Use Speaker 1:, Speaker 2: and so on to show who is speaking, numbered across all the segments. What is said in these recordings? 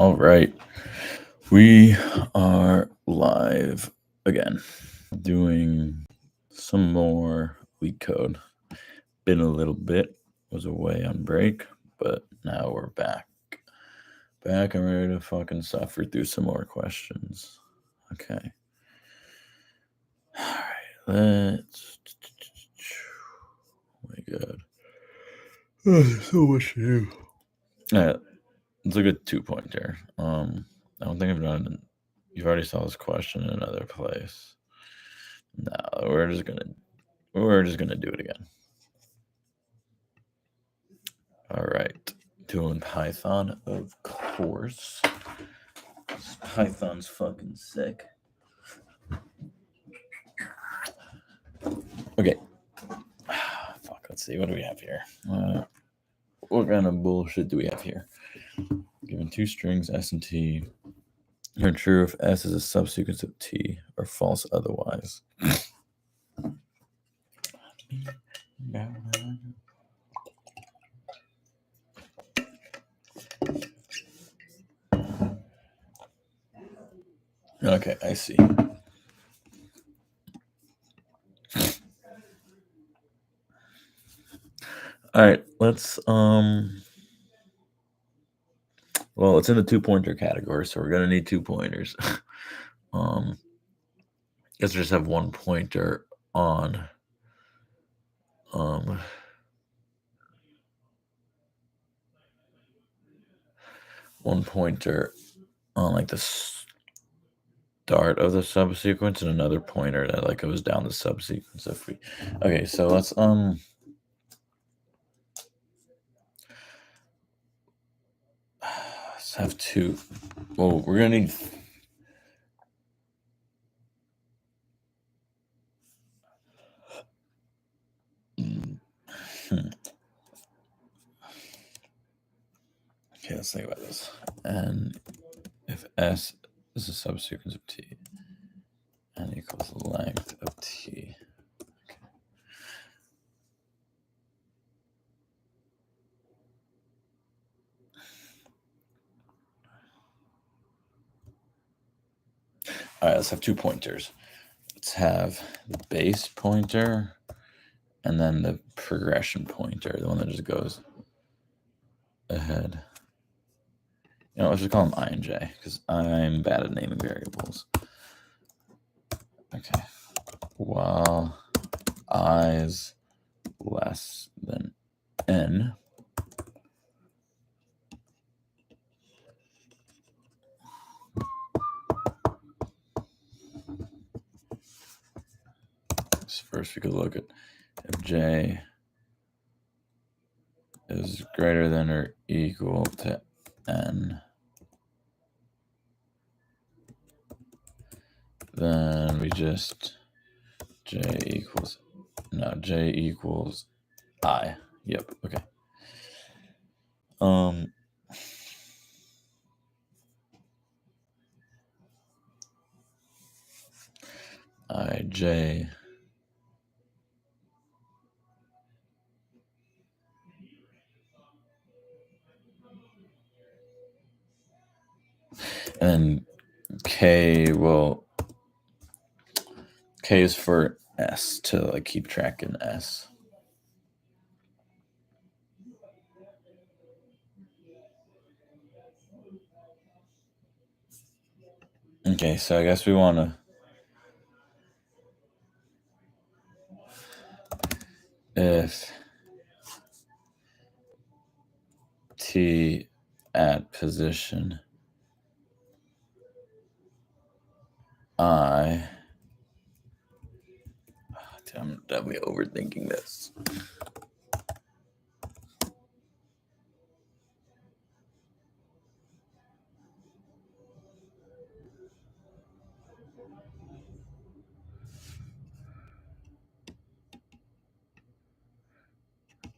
Speaker 1: All right. We are live again, doing some more Leetcode. Been a little bit, was away on break, but now we're back. Back and ready to fucking suffer through some more questions. Okay. All right, let's. Oh my god. So much to do. Let's look at 2-pointer. I don't think I've done it. You've already saw this question in another place. No, we're just gonna do it again. All right, doing Python, of course. Python's fucking sick. Okay. Fuck. Let's see. What do we have here? What kind of bullshit do we have here? Given two strings S and T. You're true if S is a subsequence of T, or false otherwise. Okay, I see. All right, let's well, it's in the 2-pointer category, so we're gonna need 2 pointers. Let's just have 1 pointer on 1 pointer on like the start of the subsequence, and another pointer that like goes down the subsequence. If we okay, so let's have 2. Well, we're gonna need. Okay, let's think about this. And if S is a subsequence of T, N equals length of T. Okay. All right, let's have 2 pointers. Let's have the base pointer and then the progression pointer, the one that just goes ahead. You know, let's just call them I and J, because I'm bad at naming variables. Okay. While I is less than N, so first we could look at if J is greater than or equal to N, then we just J equals I. Yep, okay. IJ and K, well, K is for S, to like keep track in S. Okay, so I guess we want to if T at position I, I'm definitely overthinking this.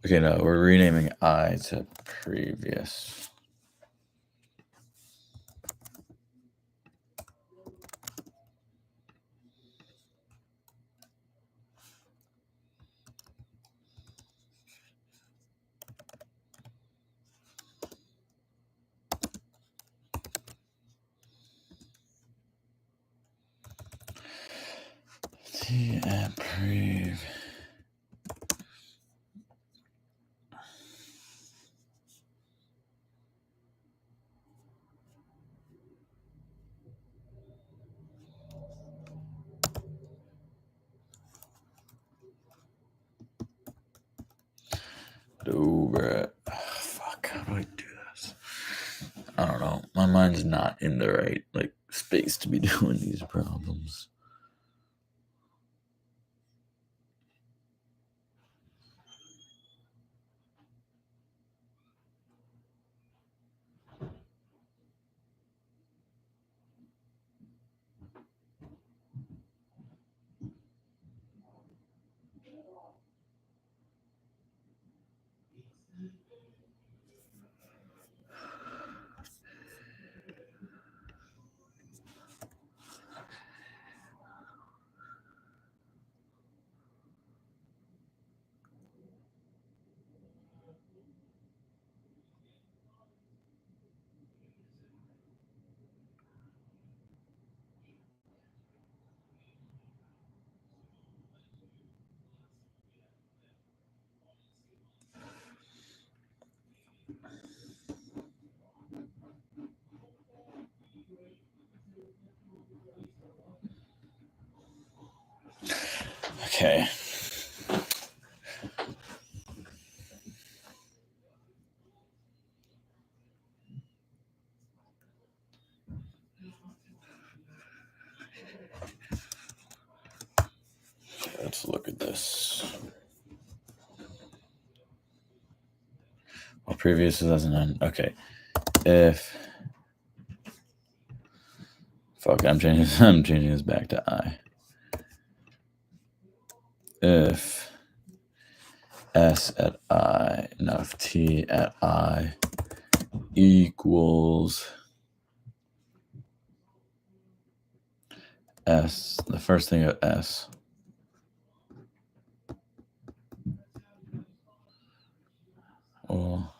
Speaker 1: Okay, no, we're renaming I to previous. t at prev. Over. Fuck, how do I do this? I don't know. My mind's not in the right space to be doing these problems. Okay. Let's look at this. Well, previous 2009. Okay. If I'm changing this back to I. If S at I, now if T at I equals S, the first thing at S. Well,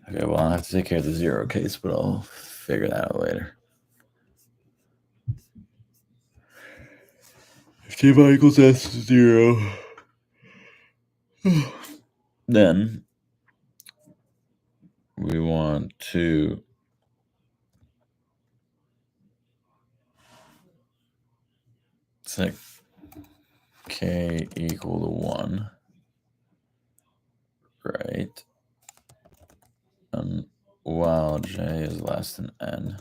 Speaker 1: okay, well, I'll have to take care of the zero case, but I'll figure that out later. If T equals S is 0, then we want to set K equal to 1, right? And while J is less than N.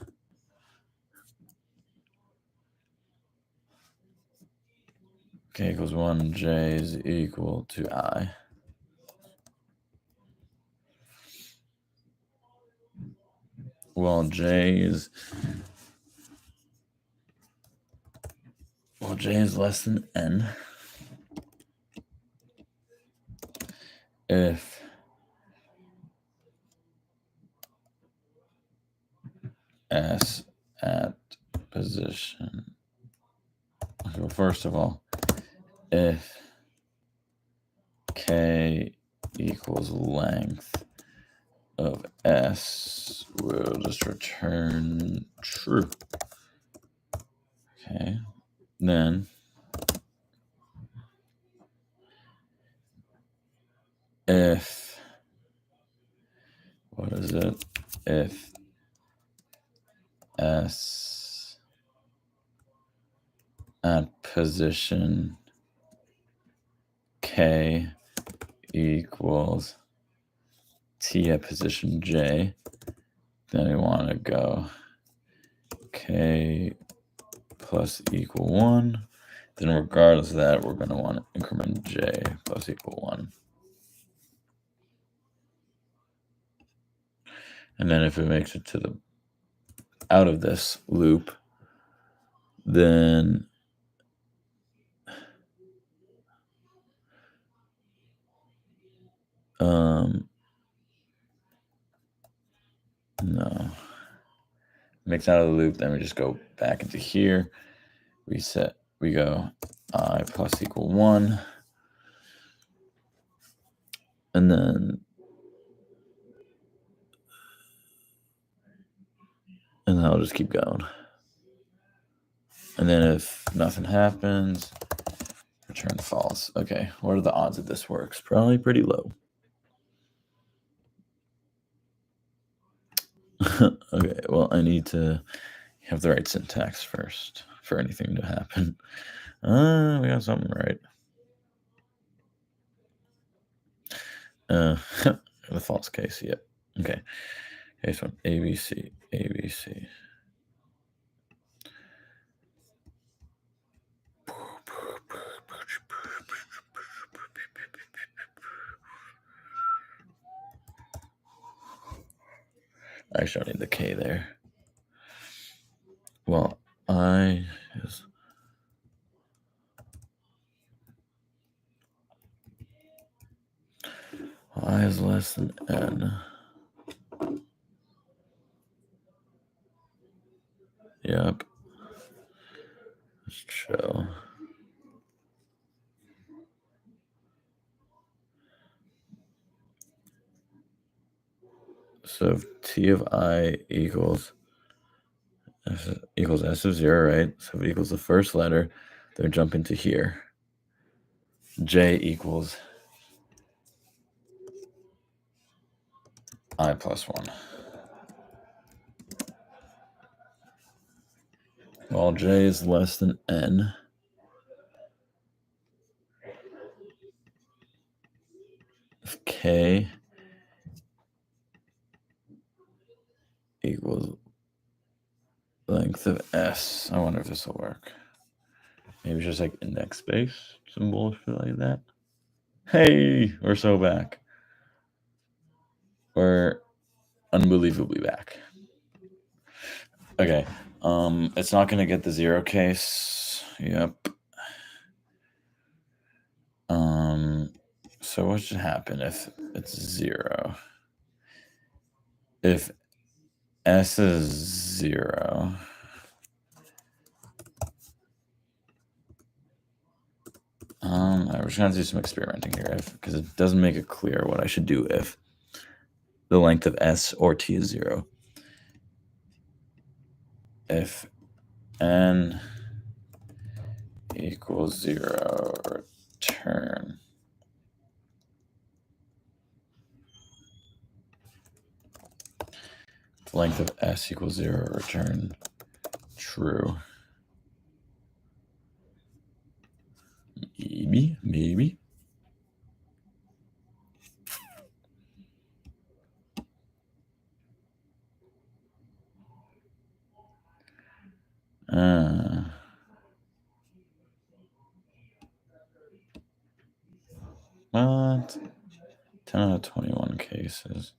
Speaker 1: K equals 1, J is equal to I. While J is less than N, if S at position, okay, well, first of all, if K equals length of S, we'll just return true. Okay, then if, what is it? If S at position K equals T at position J, then we want to go K plus equal 1. Then regardless of that, we're going to want to increment J plus equal 1. And then if it makes it to the out of this loop, then no. Makes out of the loop, then we just go back into here. We go I plus equal 1. And then I'll just keep going. And then if nothing happens, return false. Okay, what are the odds that this works? Probably pretty low. Okay, well, I need to have the right syntax first for anything to happen. We got something right. The false case, yep. Okay. Case one, ABC, ABC. I actually don't need the K there. Well, I is less than N. Yep. Let's show. So if T of I equals S of 0, right? So if it equals the first letter, they're jumping to here. J equals I plus 1. Well, J is less than N. If K equals length of S. I wonder if this will work. Maybe just like index space, some bullshit like that. Hey, we're so back. We're unbelievably back. Okay. It's not gonna get the 0 case. Yep. So what should happen if it's 0? If S is 0, we're just gonna do some experimenting here, because it doesn't make it clear what I should do if the length of S or T is 0. If N equals 0, return. If length of S equals 0, return true. Maybe. What? 10 out of 21 cases.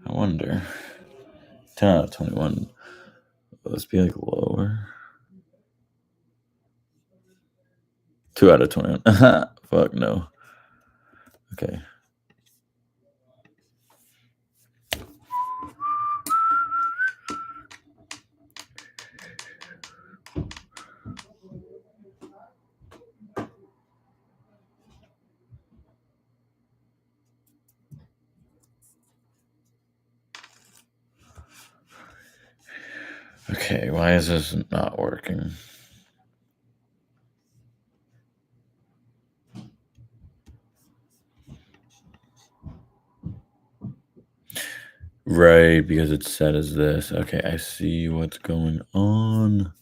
Speaker 1: I wonder. 10 out of 21. Will this be like lower? 2 out of 21. Fuck no. Okay. Okay, why is this not working? Right, because it's set as this. Okay, I see what's going on.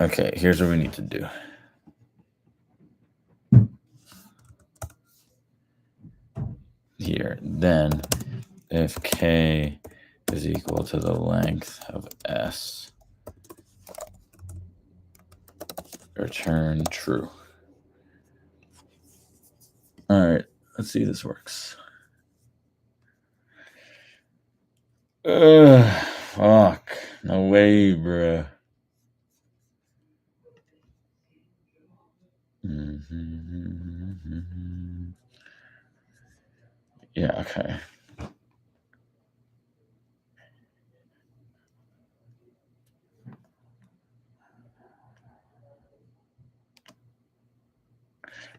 Speaker 1: Okay, here's what we need to do. Here, then, if K is equal to the length of S, return true. All right, let's see if this works. Fuck. No way, bruh. Yeah, okay.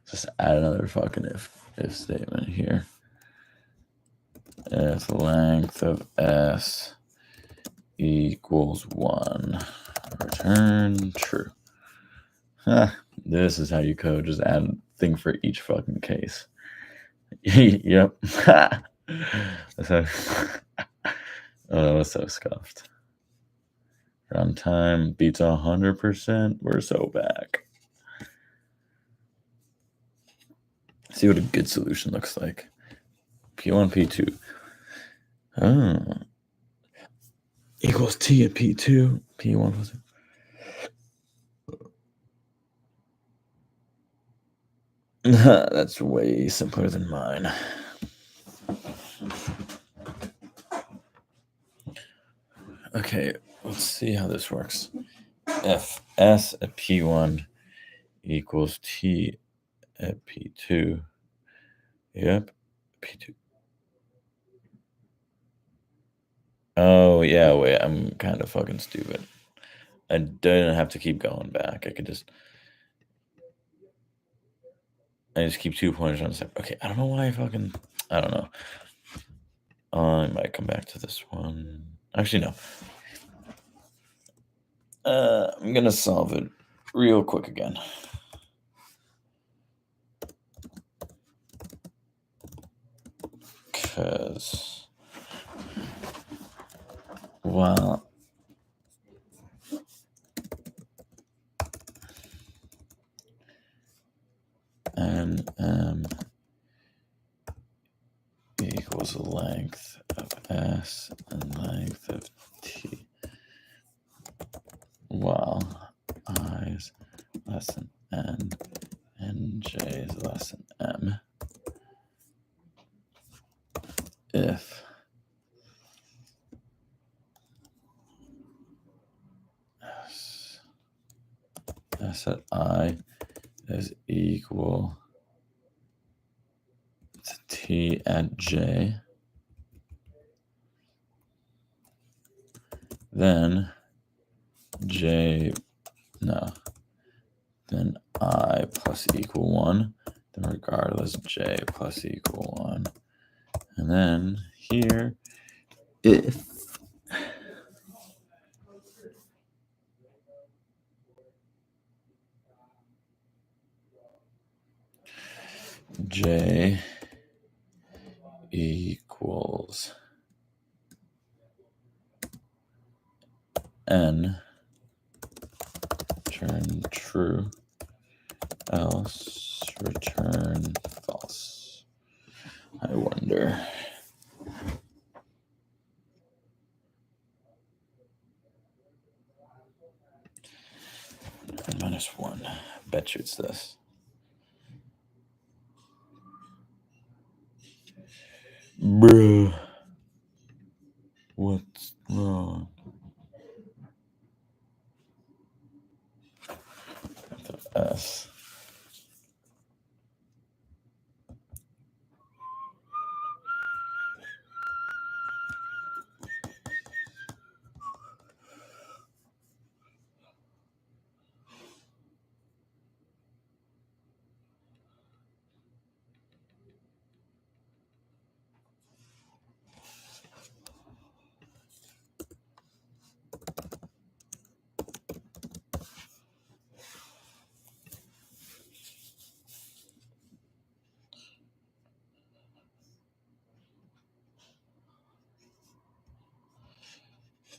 Speaker 1: Just add another fucking if statement here. if length of s equals 1, return true. This is how you code. Just add a thing for each fucking case. Yep. That's how. Oh, that was so scuffed. Runtime beats 100%. We're so back. See what a good solution looks like. P1, P2. Oh. Equals T at P2. P1 plus. That's way simpler than mine. Okay, let's see how this works. If S at P1 equals T at P2. Yep, P2. Oh, yeah, wait, I'm kind of fucking stupid. I didn't have to keep going back. I just keep 2 pointers on the side. Okay, I don't know why I don't know. I might come back to this one. Actually, no. I'm gonna solve it real quick again. Because, well, NM equals length of S and length of T, while I is less than N and J is less than M. If S at I is equal to T at J, then then I plus equal 1, then regardless J plus equal 1. And then here, if J equals N, return true, else return false. I wonder. -1. Bet you it's this. Bruh. What's wrong? S.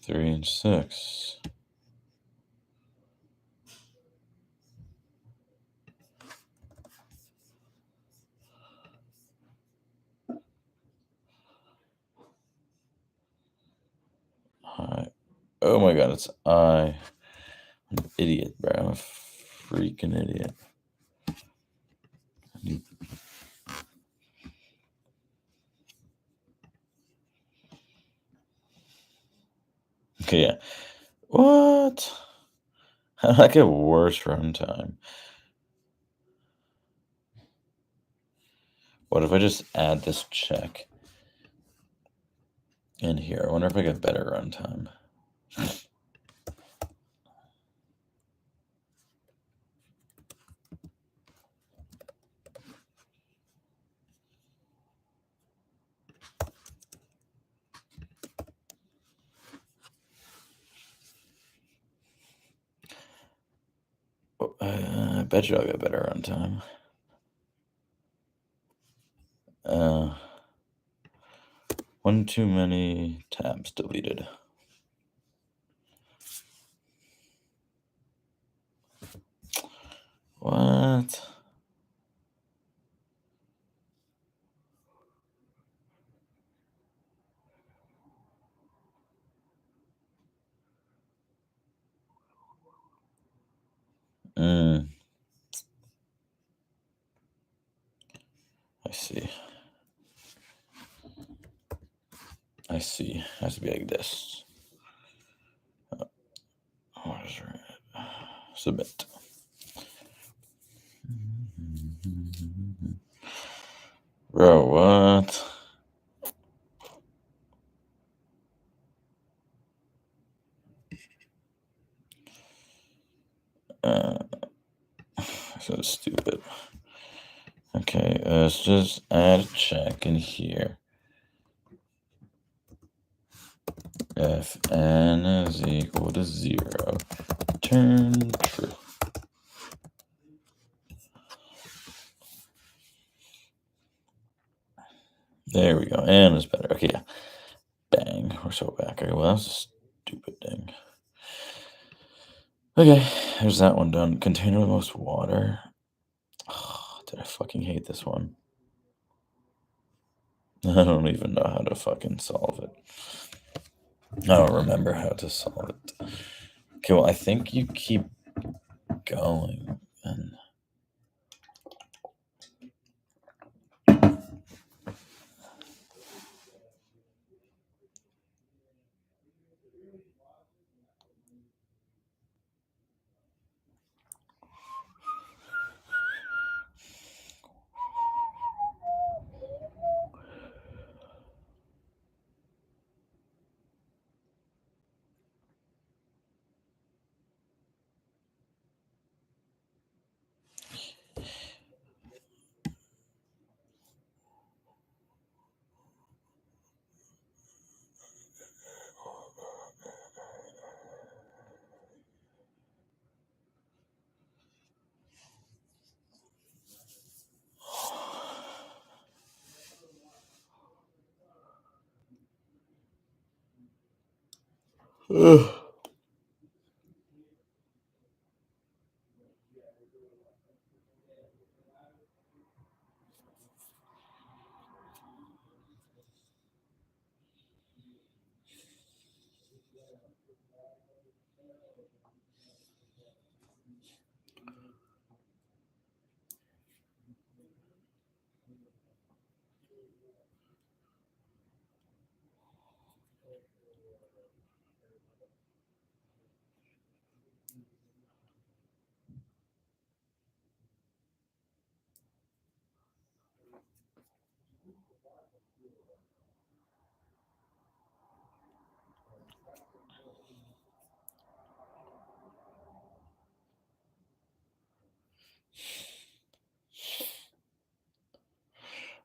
Speaker 1: Three and 6. Oh my god, it's I. I'm an idiot, bro. I'm a freaking idiot. Okay, yeah. What? How did I get worse runtime? What if I just add this check in here? I wonder if I get better runtime. bet you I'll get better on time. One too many tabs deleted. What? I see. I see. It has to be like this. What is right? Submit. Bro, what? So stupid. Okay, let's just add a check in here. If n is equal to 0, turn true. There we go. N is better. Okay, yeah. Bang. We're so back. Okay, well, that's a stupid thing. Okay, there's that one done. Container with most water. Oh, did I fucking hate this one? I don't even know how to fucking solve it. I don't remember how to solve it. Okay, well, I think you keep going and...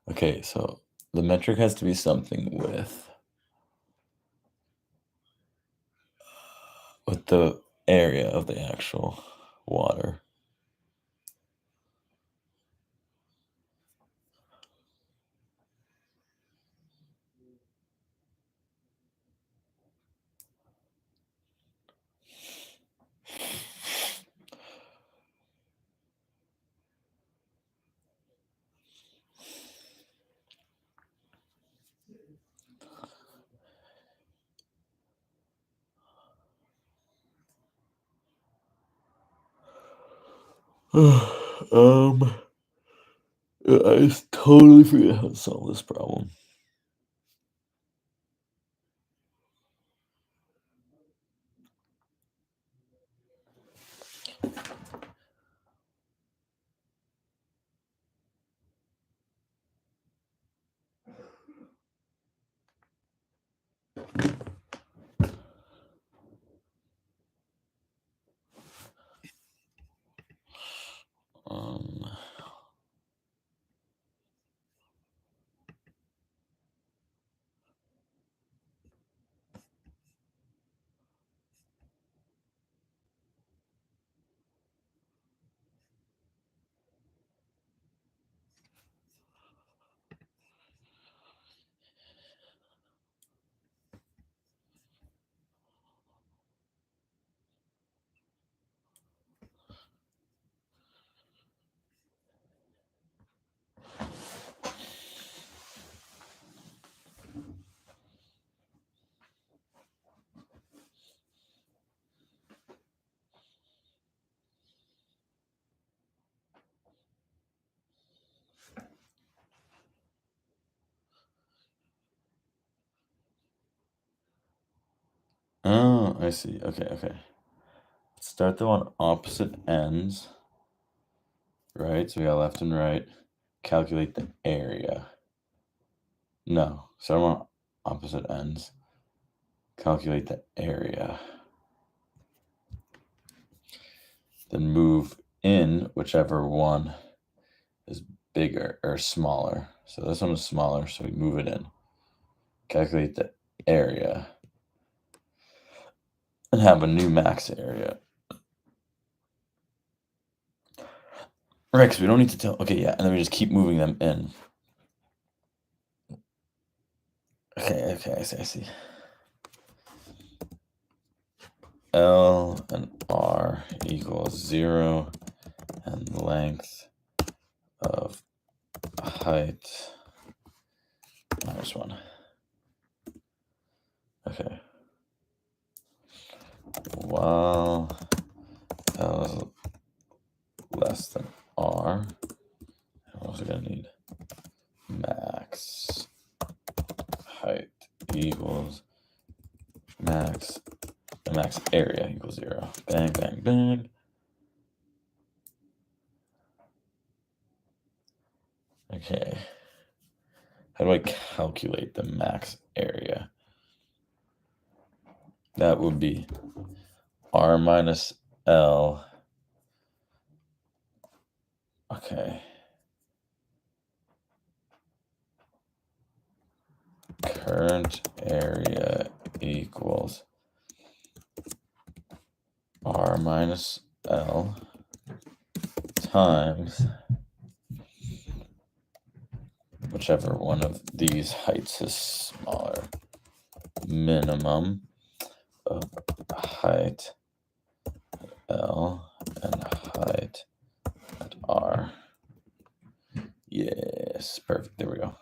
Speaker 1: Okay, so the metric has to be something with the area of the actual water. I totally forget how to solve this problem. Um, Oh, I see. Okay. Let's start them on opposite ends. Right, so we got left and right. Calculate the area. No, start them on opposite ends. Calculate the area. Then move in whichever one is bigger or smaller. So this one is smaller, so we move it in. Calculate the area. And have a new max area. Right, because we don't need to tell. Okay, yeah, and then we just keep moving them in. Okay, I see. L and R equals 0, and length of height minus 1. Okay. While L is less than R, I'm also going to need max height equals max area equals 0. Bang, bang, bang. Okay. How do I calculate the max area? That would be R minus L. Okay. Current area equals R minus L times whichever one of these heights is smaller. Minimum of height L and height at R. Yes, perfect. There we go.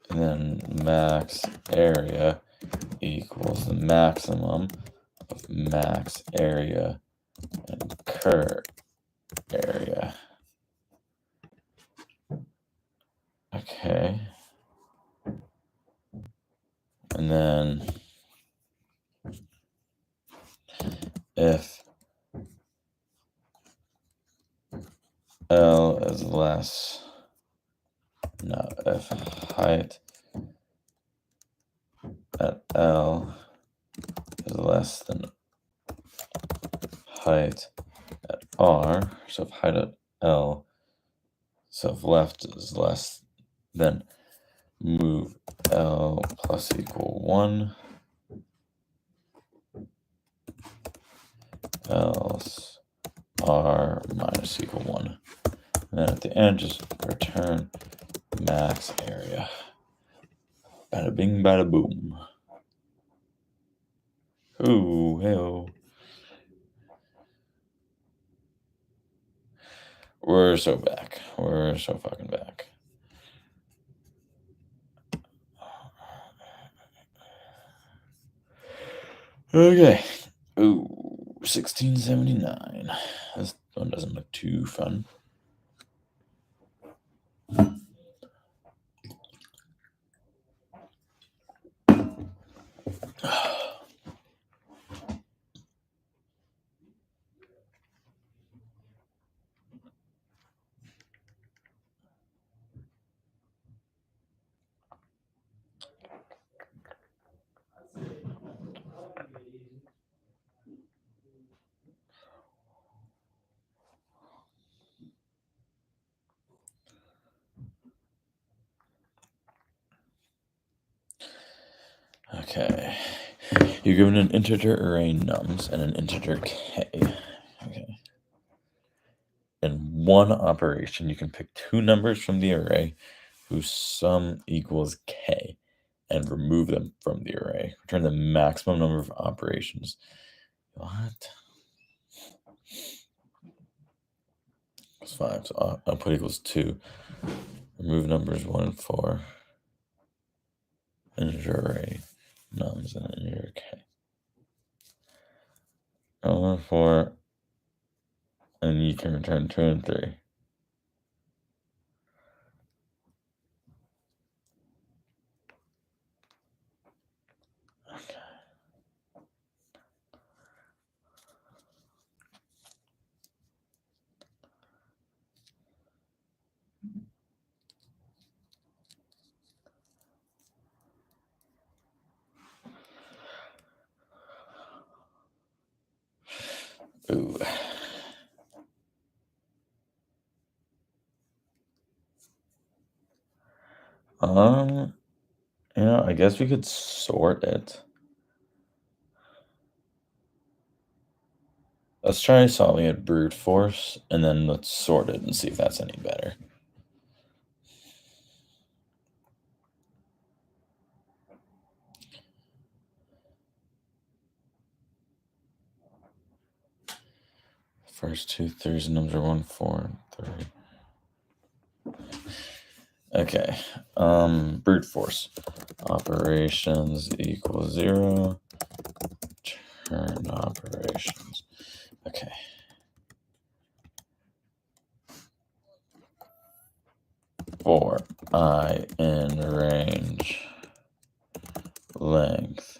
Speaker 1: And then max area equals the maximum of max area and curve area. Okay. And then if L is less, no, if height at L is less than height at R, so if height at L, so if left is less, then move L plus equal 1, else R minus equal 1. And then at the end, just return max area. Bada bing, bada boom. Ooh, hey-oh. We're so back. We're so fucking back. Okay. Ooh, 1679. This one doesn't look too fun. Okay. You're given an integer array nums and an integer k. Okay. In one operation, you can pick two numbers from the array whose sum equals k and remove them from the array. Return the maximum number of operations. What? It's 5. So output equals 2. Remove numbers 1 and 4. Integer array nums and integer k. 1 and 4. And you can return 2 and 3. Ooh. Yeah, I guess we could sort it. Let's try solving it brute force, and then let's sort it and see if that's any better. First two threes, numbers are 1, 4, and 3. Okay. Brute force. Operations equals 0. Turn operations. Okay. For I in range length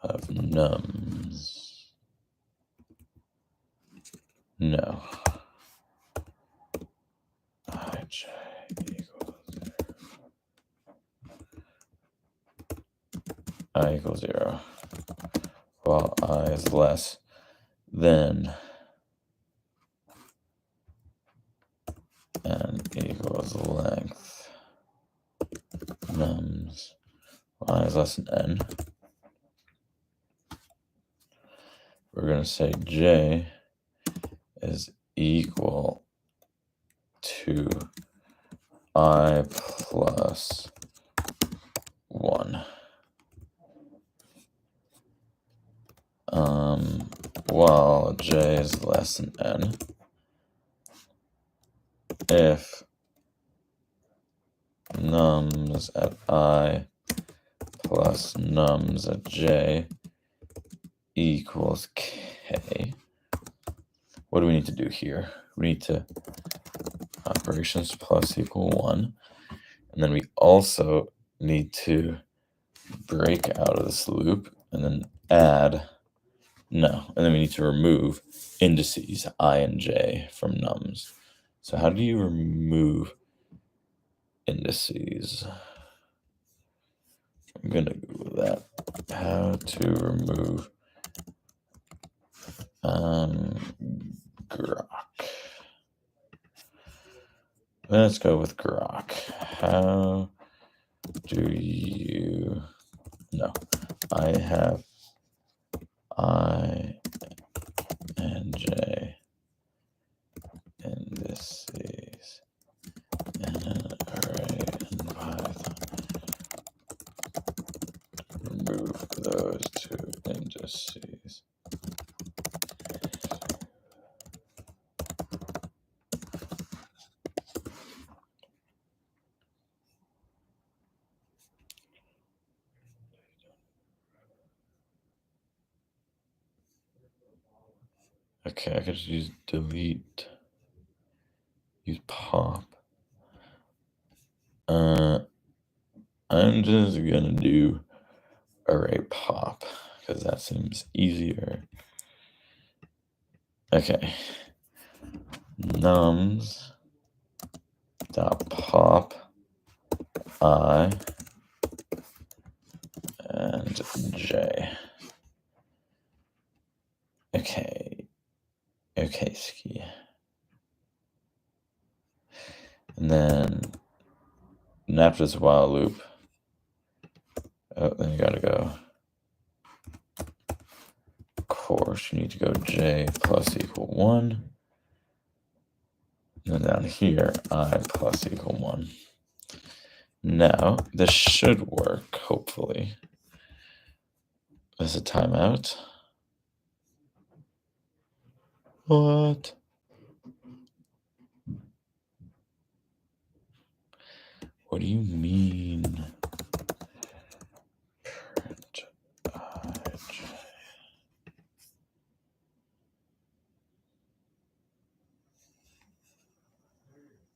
Speaker 1: of nums. No. IJ equals 0. I equals 0. While I is less than n equals length nums. While I is less than n. We're going to say j is equal to I plus 1. While j is less than n, if nums at I plus nums at j equals k, what do we need to do here? We need to operations plus equal 1, and then we also need to break out of this loop and then add, no, and then we need to remove indices I and j from nums. So how do you remove indices? I'm gonna Google that. How to remove grok. Let's go with grok. How do you, no, I have I and j indices in an array in Python. Remove those two indices. Okay, I could just use delete, use pop. I'm just gonna do array pop because that seems easier. Okay, nums dot pop I and j. Okay, ski. And then after this while loop, then you gotta go. Of course, you need to go j plus equal 1. And then down here, I plus equal 1. Now, this should work, hopefully. There's a timeout. What? What do you mean? Print IJ.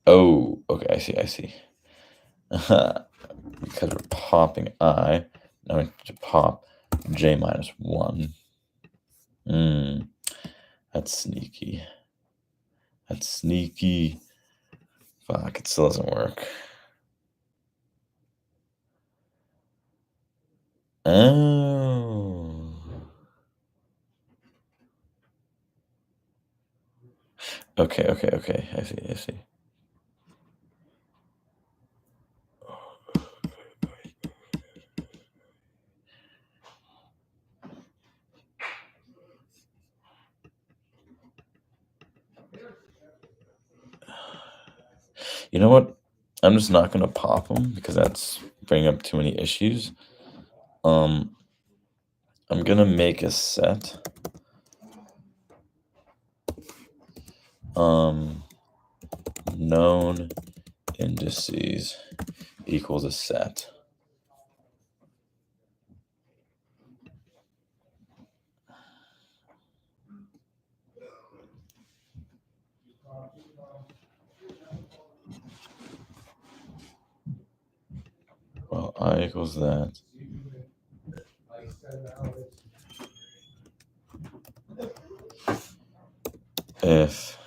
Speaker 1: Oh, okay, I see. Because we're popping I, now we need to pop j minus 1. That's sneaky. Fuck, it still doesn't work. Oh. Okay. I see. You know what? I'm just not gonna pop them because that's bringing up too many issues. I'm gonna make a set. Known indices equals a set. Well, I equals that. If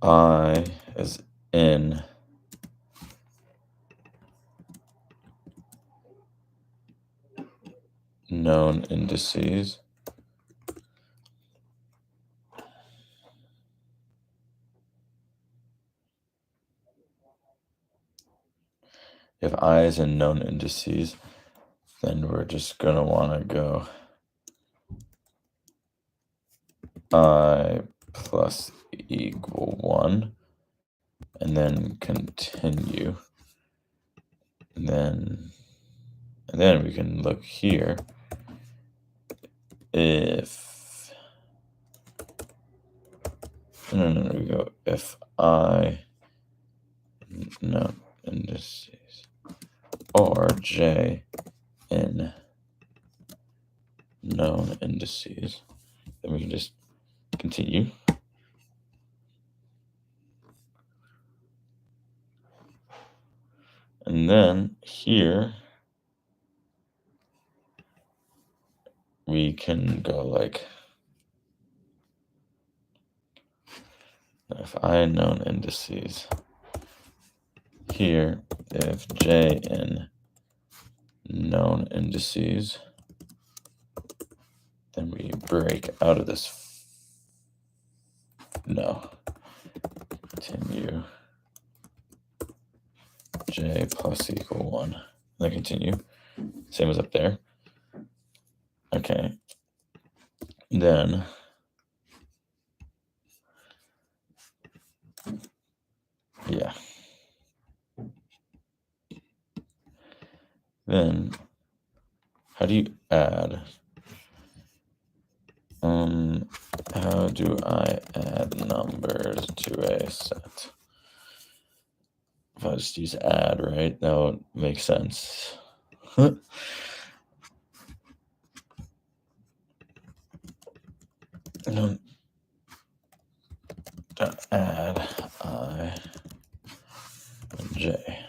Speaker 1: I is in known indices, if I is in known indices, then we're just gonna want to go I plus equal 1, and then continue. And then we can look here. If we go if I known indices or J in known indices, then we can just continue. And then here we can go like, if I known indices here, if J in known indices, then we break out of this. No. Continue. J plus equal 1. And then continue. Same as up there. Okay. Then yeah. Then how do you add? How do I add numbers to a set? If I just use add, right, that would make sense. Add I and J.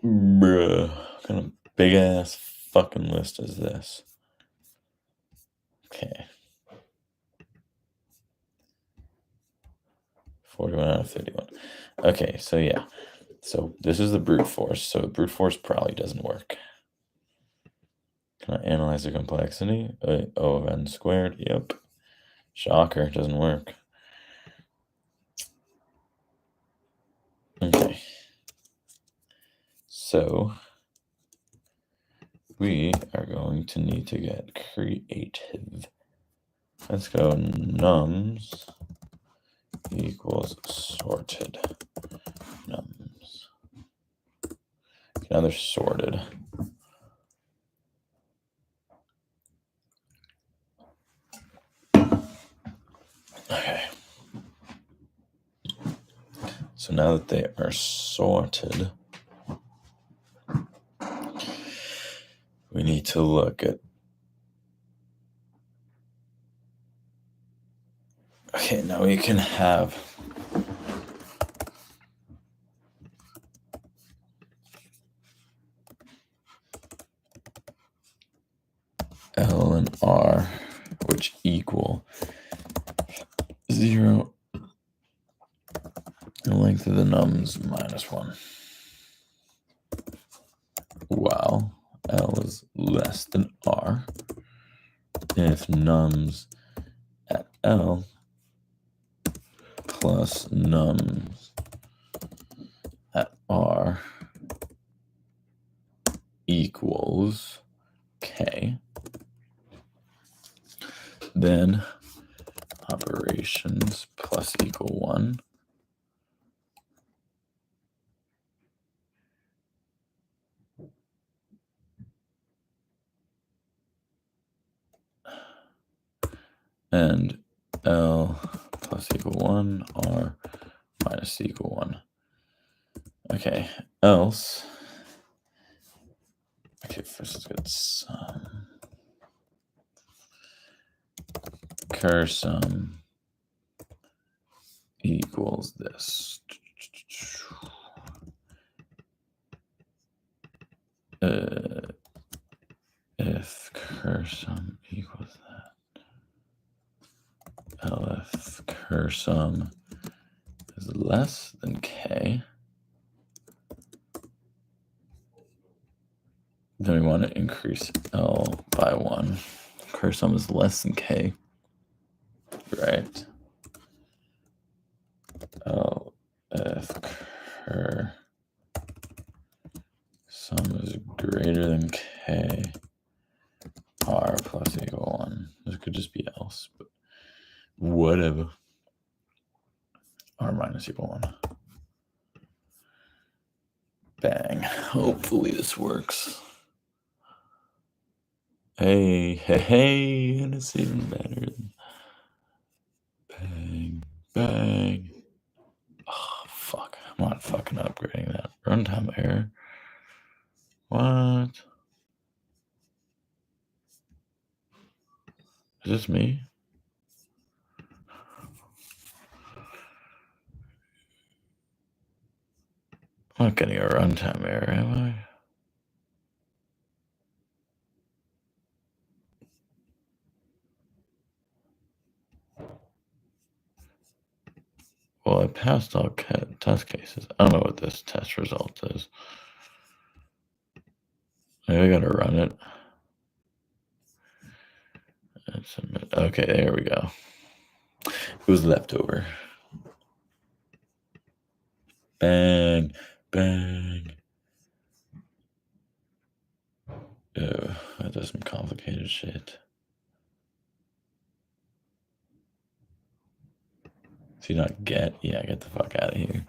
Speaker 1: Bruh, what kind of big ass fucking list is this? Okay. 41 out of 31. Okay, so yeah. So this is the brute force. So brute force probably doesn't work. Can I analyze the complexity? O of n squared. Yep. Shocker, doesn't work. Okay. So we are going to need to get creative. Let's go nums equals sorted nums. Now they're sorted. Okay. So now that they are sorted, we need to look at. Okay, now we can have L and R, which equal 0, the length of the nums minus 1. While L is less than R, if nums at L plus nums at R equals K, then operations plus equal 1 and L plus equal 1, R minus equal 1. Okay, else, okay, first let's get sum. Cur sum equals this. If cur sum equals that, if cur sum is less than K, then we want to increase L by 1. Cur sum is less than K, right? L if cur sum is greater than K, R plus equal 1. This could just be else, but whatever. R minus equal 1. Bang. Hopefully this works. Hey, and it's even better. Bang, bang. Oh, fuck. I'm not fucking upgrading that. Runtime error. What? Is this me? I'm not getting a runtime error, am I? Well, I passed all test cases. I don't know what this test result is. Maybe I gotta run it. And submit. Okay, there we go. It was leftover. Bang, bang. Ew, that does some complicated shit. So you not get? Yeah, get the fuck out of here.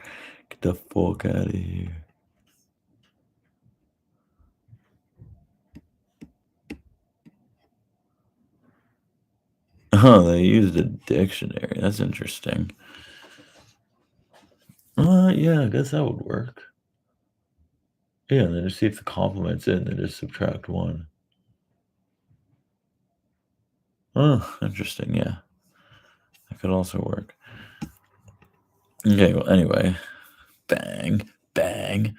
Speaker 1: Get the fuck out of here. Oh, they used a dictionary. That's interesting. Yeah, I guess that would work. Yeah, and then just see if the complement's in, then just subtract 1. Oh, interesting, yeah. That could also work. Okay, well, anyway. Bang, bang.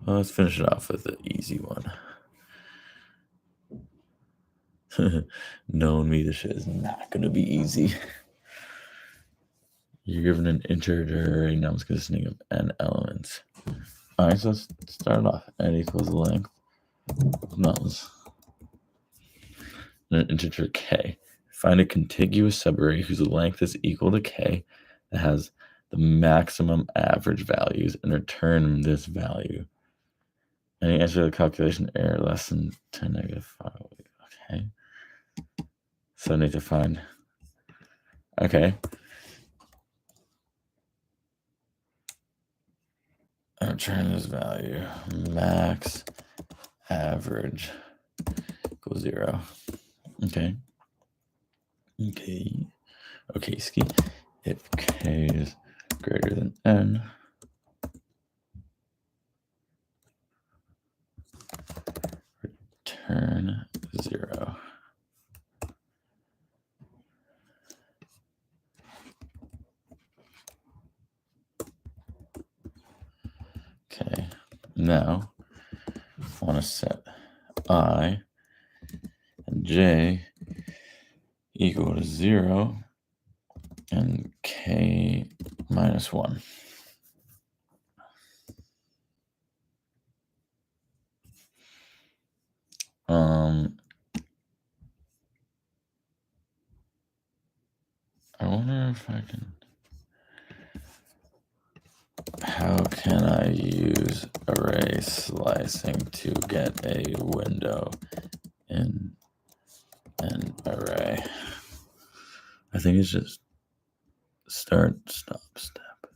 Speaker 1: Well, let's finish it off with the easy one. Knowing me, this shit is not going to be easy. You're given an integer array numbers consisting of n elements. All right, so let's start off. N equals the length of nums. And an integer k. Find a contiguous subarray whose length is equal to k that has the maximum average values and return this value. Any answer to the calculation error less than 10 negative 5. Okay. So I need to find. Okay. Return this value. Max average equals 0. Okay. Okay, ski. If k is greater than n, return 0. Okay, now want to set I and j equal to 0 and k minus 1. I wonder if I can. How can I use array slicing to get a window in an array? I think it's just start, stop, step.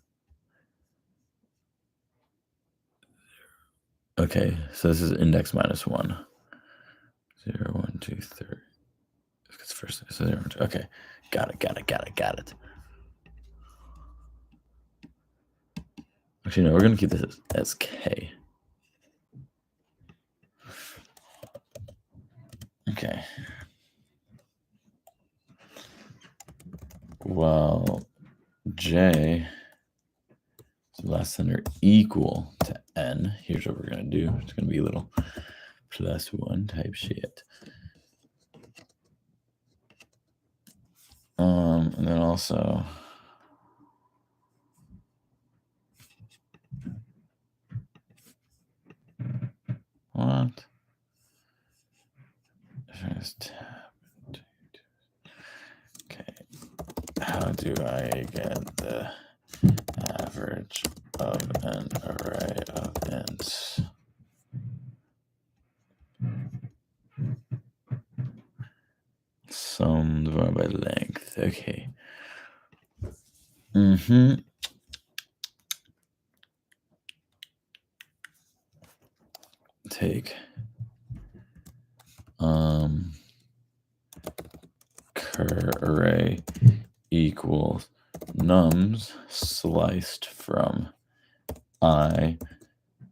Speaker 1: Okay, so this is index minus 1. 0, 1, 2, 3. It's first, so 0, 1, 2. Okay, got it. Actually, no, we're going to keep this as k. Okay. Well, j is less than or equal to n. Here's what we're going to do. It's going to be a little +1 type shit. And then also what? Okay. How do I get the average of an array of ints? Sum divided by length. Okay. Take cur array equals nums sliced from I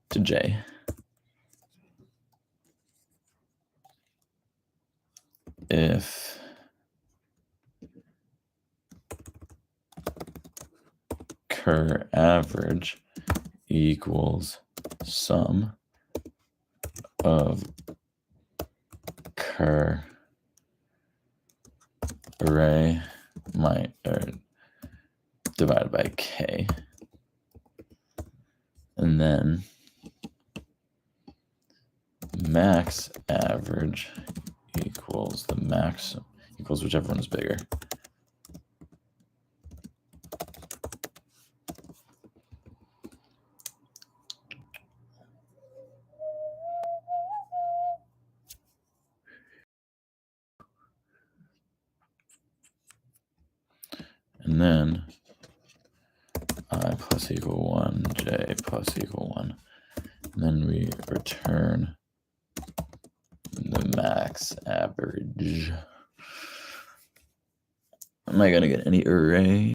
Speaker 1: to j. If cur average equals sum of cur array divided by k, and then max average equals the max equals whichever one is bigger. And then I plus equal 1, j plus equal 1. And then we return the max average. Am I going to get any array?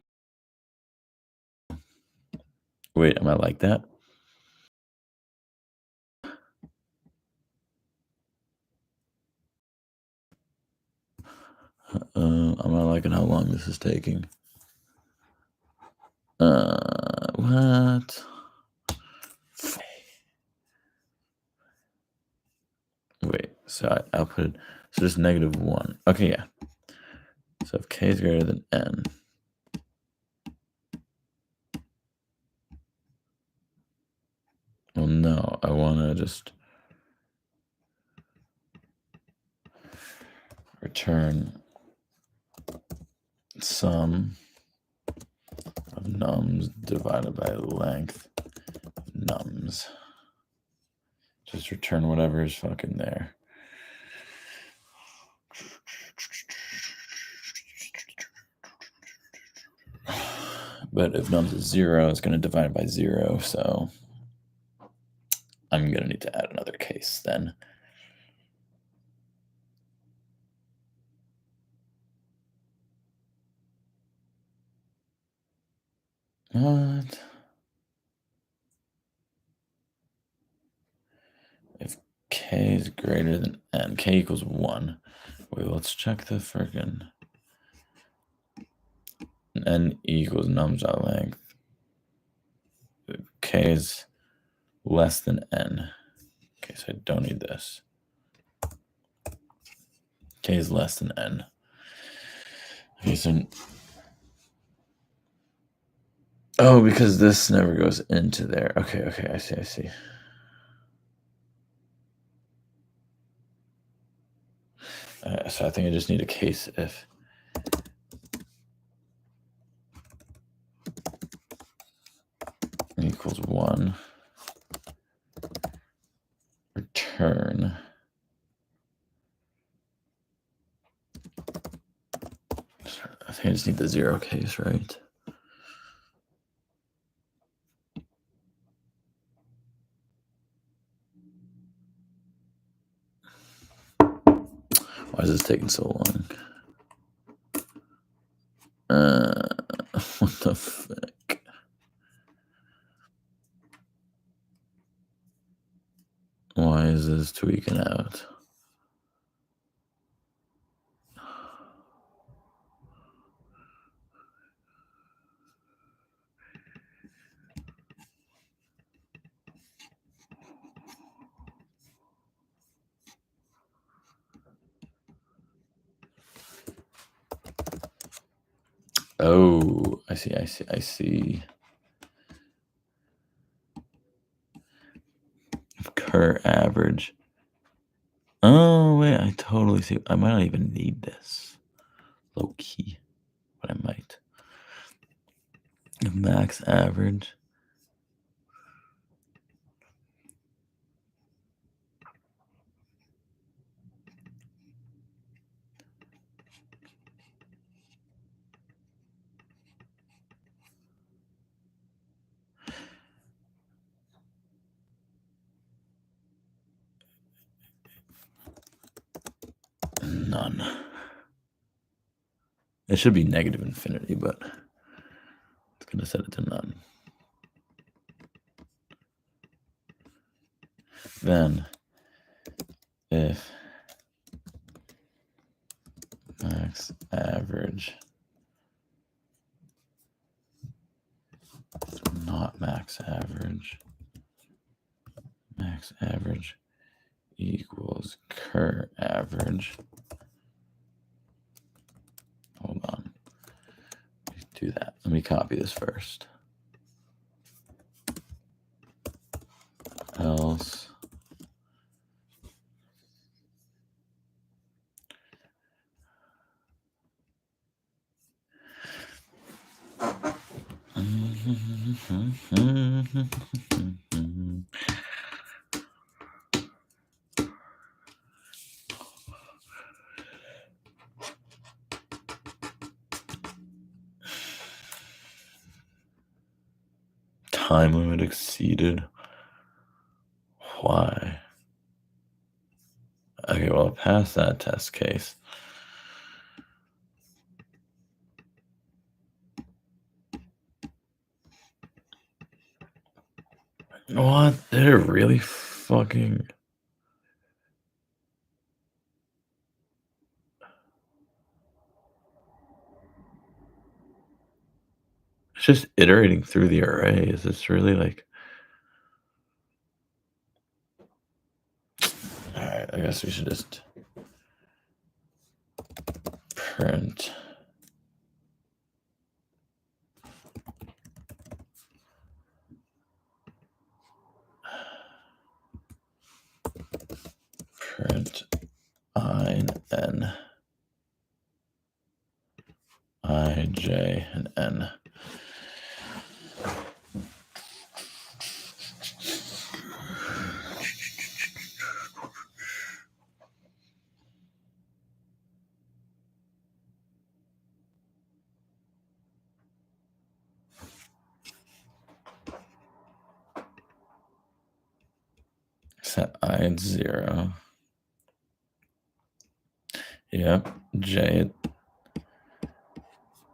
Speaker 1: Wait, am I like that? I'm not liking how long this is taking. What? Wait, so I outputted, so just -1. Okay, yeah. So if k is greater than n, well, no, I want to just return sum of nums divided by length of nums. Just return whatever is fucking there. But if nums is 0, it's going to divide by 0, so I'm going to need to add another case then. What? If k is greater than n, k equals 1. Wait, let's check the friggin' n equals nums.length. K is less than n. Okay, so I don't need this. K is less than n. Okay, so oh, because this never goes into there. Okay, I see. So I think I just need a case if equals 1, return I think I just need the 0 case, right? Why is this taking so long? What the fuck? Why is this tweaking out? Oh, I see. Cur average. Oh, wait, I totally see. I might not even need this. Low key, but I might. Max average. None. It should be negative infinity, but it's going to set it to none. Then, if max average not max average equals cur average. Hold on. Do that. Let me copy this first. Else time limit exceeded. Why? Okay, well, I passed that test case. What? They're really fucking... It's just iterating through the array. Is this really like... Alright, I guess we should just print I and n, I, j, and n. Set I at 0. Yep, j at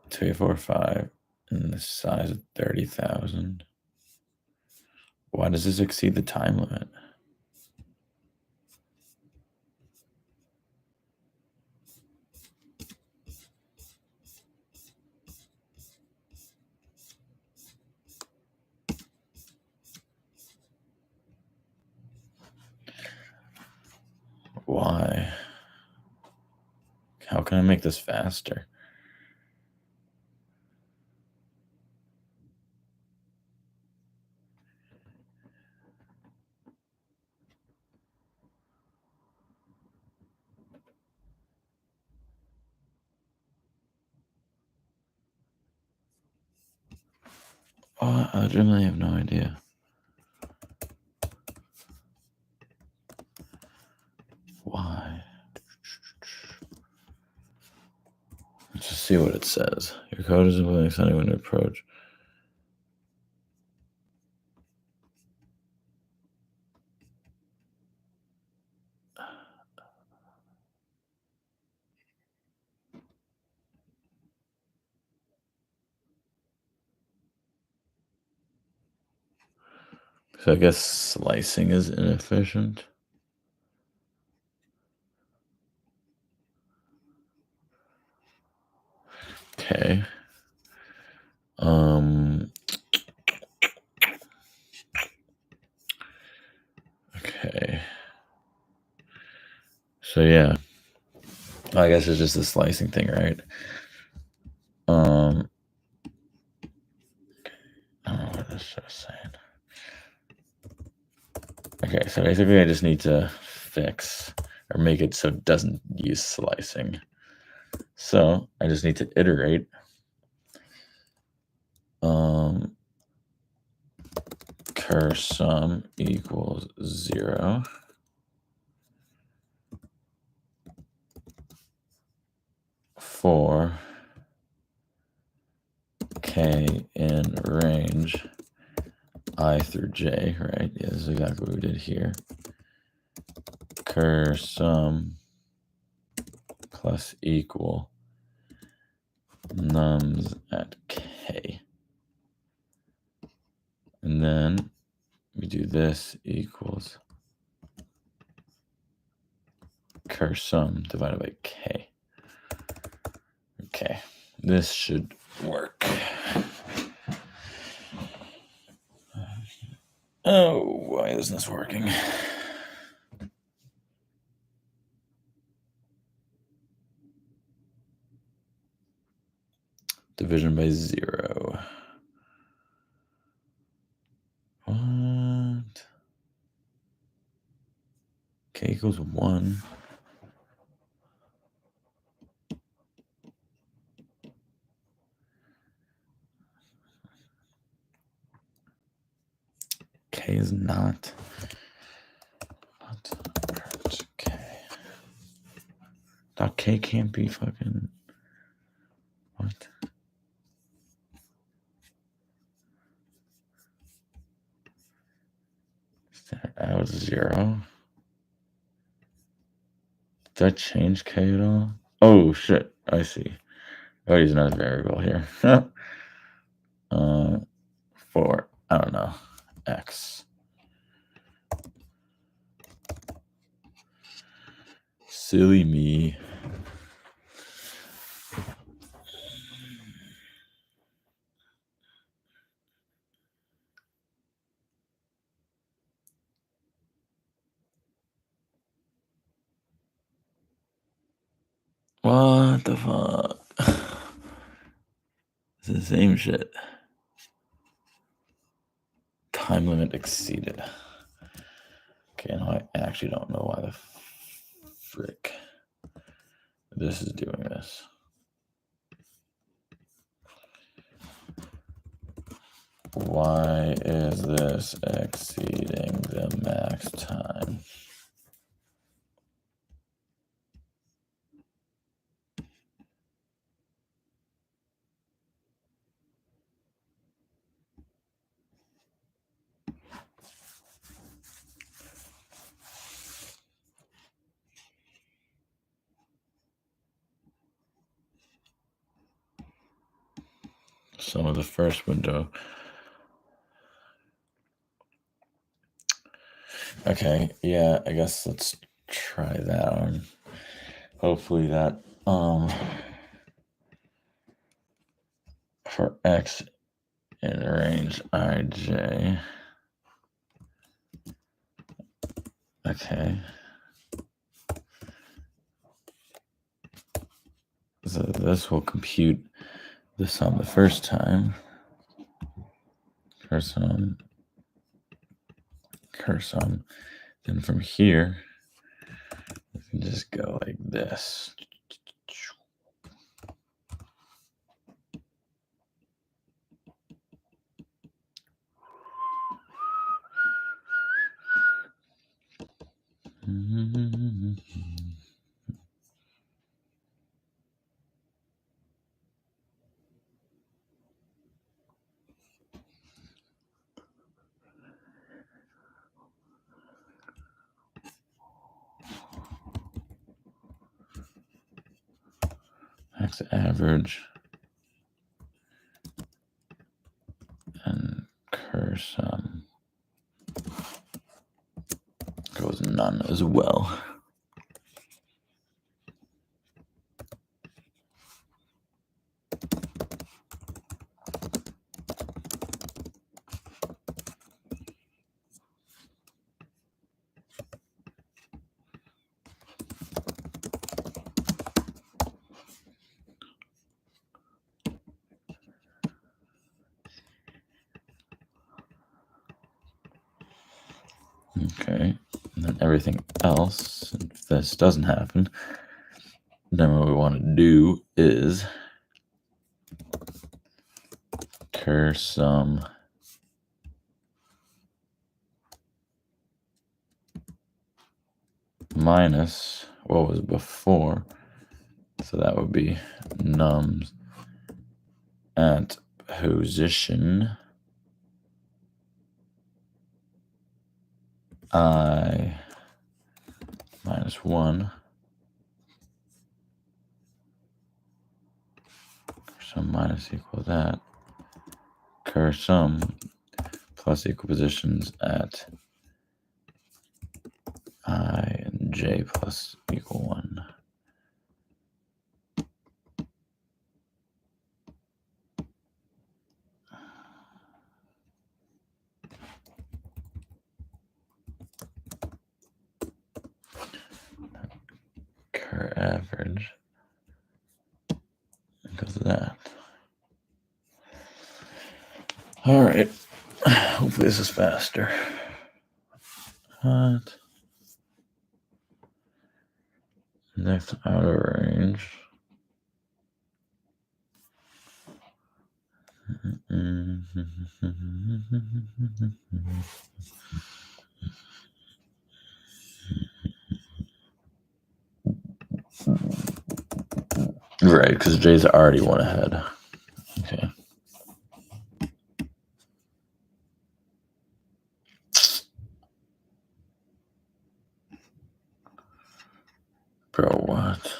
Speaker 1: 2, 4, 5, and the size of 30,000. Why does this exceed the time limit? Why? How can I make this faster? Oh, I genuinely have no idea. Why? Let's just see what it says. Your code is implementing something when you approach. So I guess slicing is inefficient. Okay. Okay. So yeah. I guess it's just a slicing thing, right? I don't know what this is saying. Okay, so basically I just need to fix or make it so it doesn't use slicing. So I just need to iterate cur sum equals 0 for k in range I through j, right? Yeah, this is exactly what we did here. Cur sum plus equal nums at k. And then we do this equals cur sum divided by k. Okay, this should work. Oh, why isn't this working? Division by 0. What? K equals 1. K is not K. Dot K can't be fucking what? That was 0. Did I change K at all? Oh shit, I see. Oh, use another variable here. For I don't know, X. Silly me. What the fuck? It's the same shit. Time limit exceeded. Okay, now I actually don't know why the frick this is doing this. Why is this exceeding the max time? Some of the first window. Okay, yeah, I guess let's try that on. Hopefully that for X in range IJ. Okay. So this will compute the sum the first time. Cursum. Then from here, you can just go like this. Max average and cursum goes none as well. Okay, and then everything else, if this doesn't happen, then what we want to do is cursum minus what was before, so that would be nums at position I minus 1. Cursum minus equal that. Cursum plus equal positions at I and j plus equal 1. Cur average because of that. All right. Hopefully this is faster. What? Next outer range. Right, because Jay's already one ahead. Okay. Bro, what?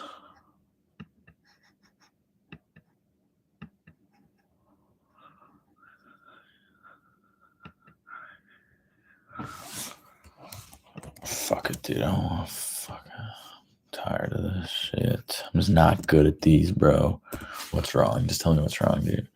Speaker 1: Fuck it, dude. I don't want to fuck. I'm tired of this shit. I'm just not good at these, bro. What's wrong? Just tell me what's wrong, dude.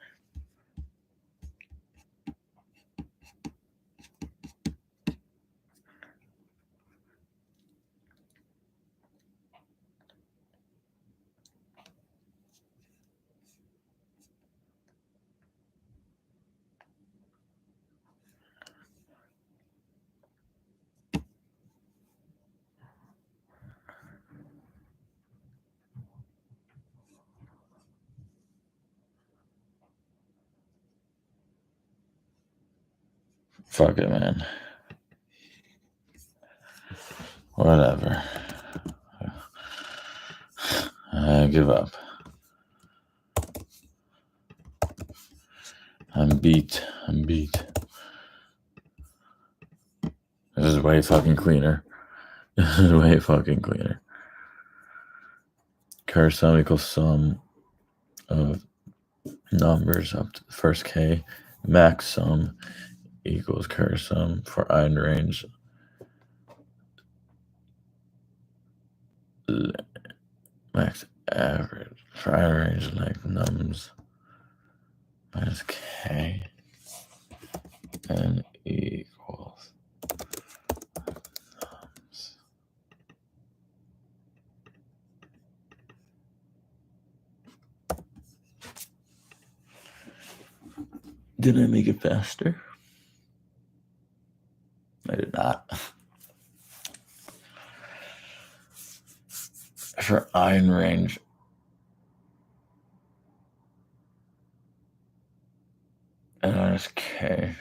Speaker 1: Fuck it, man. Whatever. I give up. I'm beat. This is way fucking cleaner. Cursum equals sum of numbers up to the first k. Max sum equals cursum for I in range. Max average for I in range like nums minus k and equals nums. Did I make it faster? I did not. For iron range, K.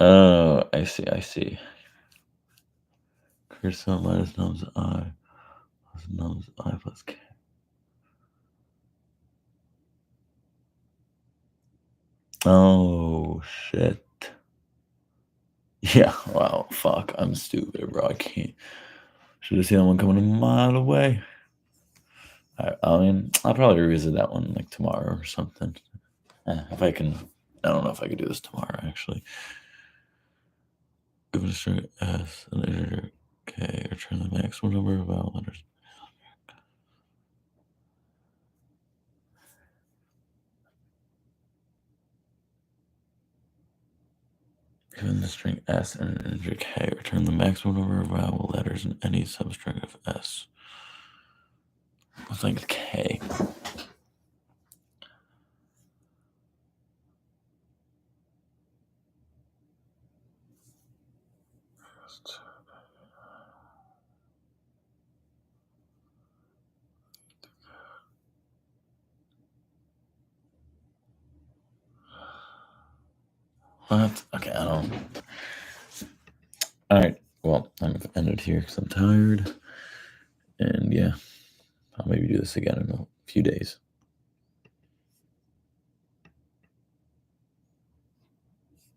Speaker 1: Oh, I see. Curse minus nums I plus nums I plus K. Oh, shit. Yeah, wow, fuck. I'm stupid, bro. I can't. Should have seen that one coming a mile away. I mean, I'll probably revisit that one like tomorrow or something. If I can. I don't know if I could do this tomorrow, actually. Given a string S, an integer K, return the maximum number of vowel letters. Given the string S and an integer K, return the maximum number of vowel letters in any substring of S. It's like K. What? Okay, I don't. All right. Well, I'm gonna end it here because I'm tired. And yeah, I'll maybe do this again in a few days.